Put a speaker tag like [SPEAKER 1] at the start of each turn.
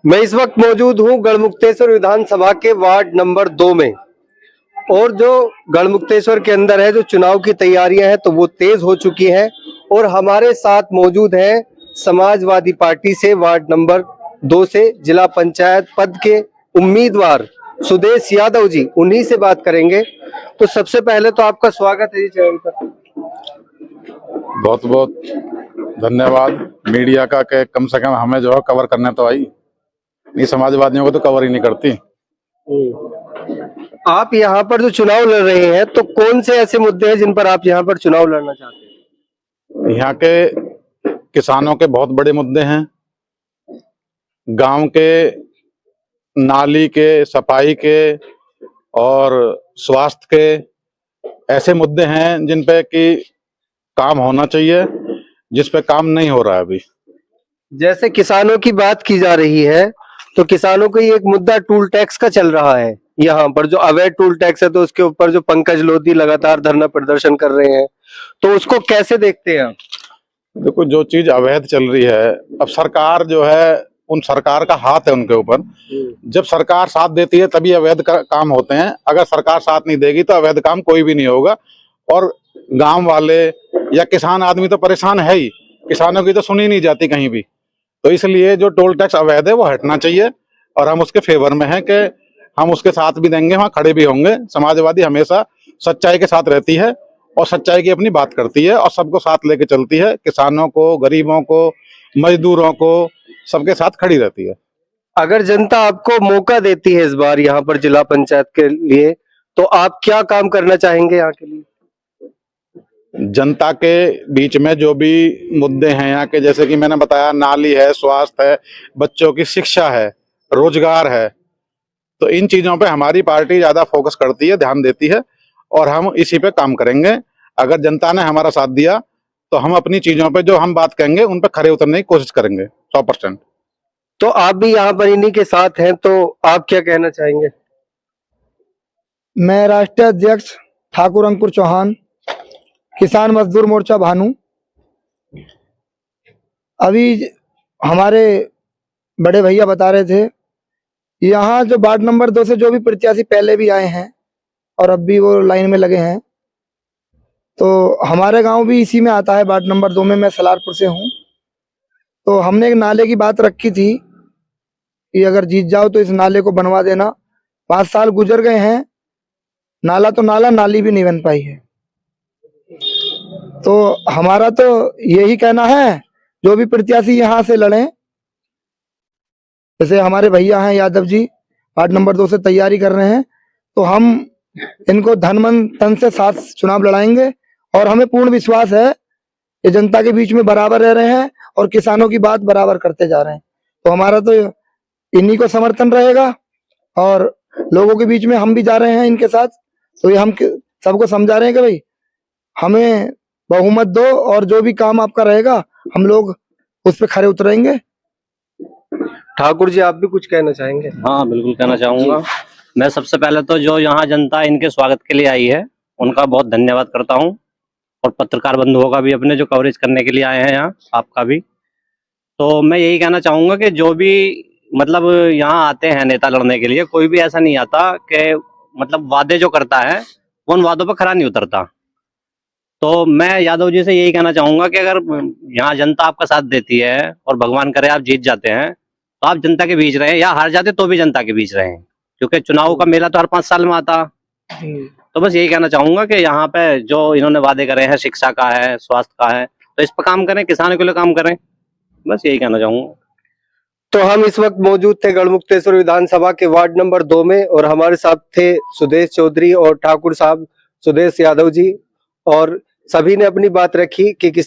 [SPEAKER 1] मैं इस वक्त मौजूद हूं गढ़मुक्तेश्वर विधानसभा के वार्ड नंबर 2 में। और जो गढ़मुक्तेश्वर के अंदर है, जो चुनाव की तैयारियां हैं तो वो तेज हो चुकी हैं। और हमारे साथ मौजूद है समाजवादी पार्टी से वार्ड नंबर 2 से जिला पंचायत पद के उम्मीदवार सुदेश यादव जी, उन्हीं से बात करेंगे। तो सबसे पहले तो आपका स्वागत है जी चैनल पर।
[SPEAKER 2] बहुत बहुत धन्यवाद मीडिया का कि कम से कम हमें जो है कवर करने तो आई। ये समाजवादियों को तो कवर ही नहीं करती।
[SPEAKER 1] आप यहाँ पर जो चुनाव लड़ रहे हैं तो कौन से ऐसे मुद्दे हैं जिन पर आप यहाँ पर चुनाव लड़ना चाहते हैं?
[SPEAKER 2] यहाँ के किसानों के बहुत बड़े मुद्दे हैं, गांव के नाली के, सफाई के और स्वास्थ्य के ऐसे मुद्दे हैं जिन पे कि काम होना चाहिए, जिस पे काम नहीं हो रहा है अभी।
[SPEAKER 1] जैसे किसानों की बात की जा रही है तो किसानों को ये एक मुद्दा टूल टैक्स का चल रहा है। यहाँ पर जो अवैध टूल टैक्स है तो उसके ऊपर जो पंकज लोधी लगातार धरना प्रदर्शन कर रहे हैं, तो उसको कैसे देखते हैं आप?
[SPEAKER 2] देखो, जो चीज अवैध चल रही है, अब सरकार जो है, उन सरकार का हाथ है उनके ऊपर। जब सरकार साथ देती है तभी अवैध काम होते हैं। अगर सरकार साथ नहीं देगी तो अवैध काम कोई भी नहीं होगा। और गांव वाले या किसान आदमी तो परेशान है ही, किसानों की तो सुनी नहीं जाती कहीं भी। तो इसलिए जो टोल टैक्स अवैध है वो हटना चाहिए और हम उसके फेवर में हैं कि हम उसके साथ भी देंगे, वहाँ खड़े भी होंगे। समाजवादी हमेशा सच्चाई के साथ रहती है और सच्चाई की अपनी बात करती है और सबको साथ लेके चलती है। किसानों को, गरीबों को, मजदूरों को, सबके साथ खड़ी रहती है।
[SPEAKER 1] अगर जनता आपको मौका देती है इस बार यहाँ पर जिला पंचायत के लिए, तो आप क्या काम करना चाहेंगे यहाँ के लिए?
[SPEAKER 2] जनता के बीच में जो भी मुद्दे हैं यहाँ के, जैसे कि मैंने बताया, नाली है, स्वास्थ्य है, बच्चों की शिक्षा है, रोजगार है, तो इन चीजों पे हमारी पार्टी ज्यादा फोकस करती है, ध्यान देती है और हम इसी पे काम करेंगे। अगर जनता ने हमारा साथ दिया तो हम अपनी चीजों पे जो हम बात कहेंगे उन पे खरे उतरने की कोशिश करेंगे 100%।
[SPEAKER 1] तो आप भी यहाँ पर इन्हीं के साथ हैं, तो आप क्या कहना चाहेंगे?
[SPEAKER 3] मैं राष्ट्रीय अध्यक्ष ठाकुर अंकुर चौहान, किसान मजदूर मोर्चा भानु। अभी हमारे बड़े भैया बता रहे थे, यहाँ जो वार्ड नंबर 2 से जो भी प्रत्याशी पहले भी आए हैं और अब भी वो लाइन में लगे हैं, तो हमारे गांव भी इसी में आता है, वार्ड नंबर 2 में। मैं सलारपुर से हूँ। तो हमने एक नाले की बात रखी थी कि अगर जीत जाओ तो इस नाले को बनवा देना। 5 साल गुजर गए हैं, नाला तो नाला, नाली भी नहीं बन पाई है। तो हमारा तो यही कहना है, जो भी प्रत्याशी यहाँ से लड़े, जैसे हमारे भैया हैं यादव जी, वार्ड नंबर 2 से तैयारी कर रहे हैं, तो हम इनको धन मन तन से साथ चुनाव लड़ाएंगे। और हमें पूर्ण विश्वास है कि जनता के बीच में बराबर रह रहे हैं और किसानों की बात बराबर करते जा रहे हैं। तो हमारा तो इन्हीं को समर्थन रहेगा और लोगों के बीच में हम भी जा रहे हैं इनके साथ। तो ये हम सबको समझा रहे हैं कि भाई हमें बहुमत दो और जो भी काम आपका रहेगा हम लोग उस पर खरे उतरेंगे।
[SPEAKER 1] ठाकुर जी, आप भी कुछ कहना चाहेंगे?
[SPEAKER 4] हाँ, बिल्कुल कहना चाहूंगा। मैं सबसे पहले तो जो यहाँ जनता इनके स्वागत के लिए आई है उनका बहुत धन्यवाद करता हूँ, और पत्रकार बंधुओं का भी, अपने जो कवरेज करने के लिए आए हैं यहाँ, आपका भी। तो मैं यही कहना चाहूंगा कि जो भी मतलब यहाँ आते हैं नेता लड़ने के लिए, कोई भी ऐसा नहीं आता कि मतलब वादे जो करता है वो उन वादों पर खरा नहीं उतरता। तो मैं यादव जी से यही कहना चाहूंगा कि अगर यहाँ जनता आपका साथ देती है और भगवान करे आप जीत जाते हैं, तो आप जनता के बीच रहें, या हार जाते तो भी जनता के बीच रहें, क्योंकि चुनाव का मेला तो हर 5 साल में आता। तो बस यही कहना चाहूंगा कि यहाँ पे जो इन्होंने वादे करे हैं, शिक्षा का है, स्वास्थ्य का है, तो इस पर काम करें, किसानों के लिए काम करें। बस यही कहना चाहूंगा।
[SPEAKER 1] तो हम इस वक्त मौजूद थे गढ़मुक्तेश्वर विधानसभा के वार्ड नंबर 2 में, और हमारे साथ थे सुदेश चौधरी और ठाकुर साहब सुदेश यादव जी, और सभी ने अपनी बात रखी कि किस